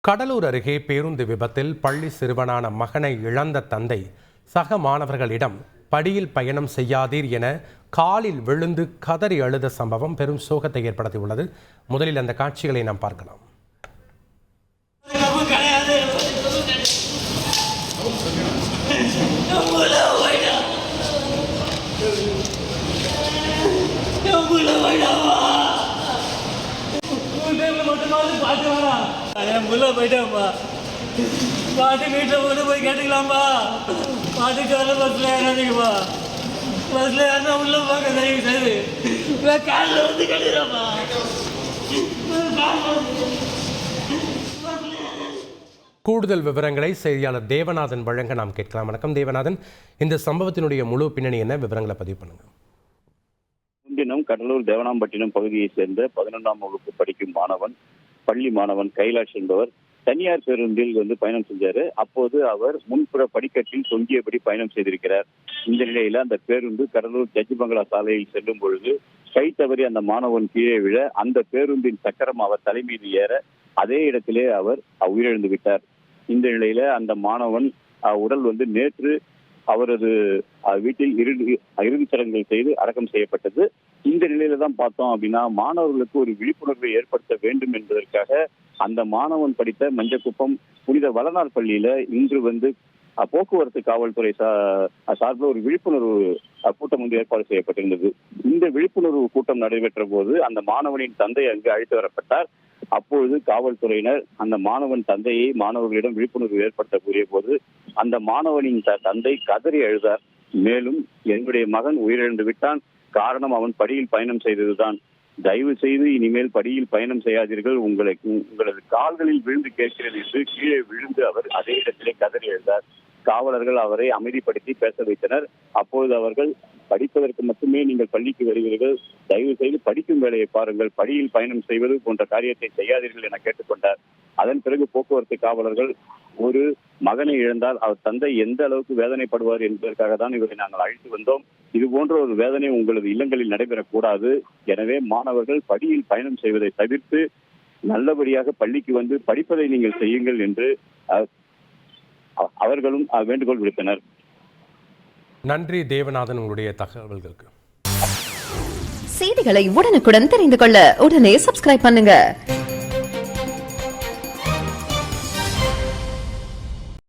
கடலூர் அருகே பேருந்து விபத்தில் பள்ளி சிறுவனான மகனை இழந்த தந்தை சக மாணவர்களிடம் படியில் பயணம் செய்யாதீர் என காலில் விழுந்து கதறி அழுத சம்பவம் பெரும் சோகத்தை ஏற்படுத்தியுள்ளது. முதலில் அந்த காட்சிகளை நாம் பார்க்கலாம். போயிட்டேன்ப்பா பாட்டு வீட்டில் கொண்டு போய் கேட்டுக்கலாம்ப்பா பாட்டுக்கு வர பஸ்ஸில் ஏறாதீங்கப்பா பஸ்ஸில் ஏறினா உள்ள பார்க்க தயவு செய்து காலில் வந்து கட்டிடுறப்பா. கூடுதல் விவரங்களை செய்தியாளர் தேவநாதன் வழங்க நாம் கேட்கலாம். வணக்கம் தேவநாதன், இந்த சம்பவத்தினுடைய முழு பின்னணி என்ன, விவரங்களை பதிவு பண்ணுங்க. முன்தினம் கடலூர் தேவனாம்பட்டினம் பகுதியைச் சேர்ந்த 11ஆம் வகுப்பு படிக்கும் பள்ளி மாணவன் கைலாஷ் என்பவர் தனியார் பேருந்தில் பயணம் செஞ்சாரு. அப்போது அவர் முன்புற படிக்கட்டில் தொங்கியபடி பயணம் செய்திருக்கிறார். இந்த நிலையில அந்த பேருந்து கடலூர் ஜட்ஜி பங்களா சாலையில் செல்லும் பொழுது கை தவறி அந்த மாணவன் கீழே விழ அந்த பேருந்தின் சக்கரம் அவர் தலைமீது ஏற அதே இடத்திலே அவர் உயிரிழந்து விட்டார். இந்த நிலையில அந்த மாணவன் உடல் நேற்று அவரது வீட்டில் இறுதிச் சடங்குகள் செய்து அடக்கம் செய்யப்பட்டது. இந்த நிலையில தான் பார்த்தோம் அப்படின்னா, மாணவர்களுக்கு ஒரு விழிப்புணர்வை ஏற்படுத்த வேண்டும் என்பதற்காக அந்த மாணவன் படித்த மஞ்சக்குப்பம் புனித வளனார் பள்ளியில இன்று போக்குவரத்து காவல்துறை சார்பில் ஒரு விழிப்புணர்வு கூட்டம் ஏற்பாடு செய்யப்பட்டிருந்தது. இந்த விழிப்புணர்வு கூட்டம் நடைபெற்ற போது அந்த மாணவனின் தந்தை அங்கு அழைத்து வரப்பட்டார். அப்பொழுது காவல்துறையினர் அந்த மாணவன் தந்தையை மாணவர்களிடம் விழிப்புணர்வு ஏற்படுத்த கூறிய போது அந்த மாணவனின் தந்தை கதறி அழுதார். மேலும் என்னுடைய மகன் உயிரிழந்து விட்டான், காரணம் அவன் படியில் பயணம் செய்ததுதான். தயவு செய்து இனிமேல் படியில் பயணம் செய்யாதீர்கள், உங்களது கால்களில் விழுந்து கேட்கிறது என்று கீழே விழுந்து அவர் அதே இடத்திலே கதறி எழுந்தார். காவலர்கள் அவரை அமைதிப்படுத்தி பேச வைத்தனர். அப்பொழுது அவர்கள், படிப்பதற்கு மட்டுமே நீங்கள் பள்ளிக்கு வருவீர்கள், தயவு செய்து படிக்கும் வேலையை பாருங்கள், படியில் பயணம் செய்வது போன்ற காரியத்தை செய்யாதீர்கள் என கேட்டுக்கொண்டார். அதன் பிறகு போக்குவரத்து காவலர்கள், ஒரு மகனை இழந்தால் அவர் தந்தை எந்த அளவுக்கு வேதனைப்படுவார் என்பதற்காக தான் இவரை நாங்கள் அழைத்து வந்தோம். இது போன்ற ஒரு வேதனை உங்களது இல்லங்களில் நடைபெறக்கூடாது. எனவே மாணவர்கள் படியில் பயணம் செய்வதை தவிர்த்து நல்லபடியாக பள்ளிக்கு படிப்பதை நீங்கள் செய்யுங்கள் என்று அவர்களும் வேண்டுகோள் விடுத்தனர். நன்றி தேவநாதன், உங்களுடைய தகவல்களுக்கு. செய்திகளை உடனுக்குடன் தெரிந்து கொள்ள உடனே சப்ஸ்கிரைப் பண்ணுங்க.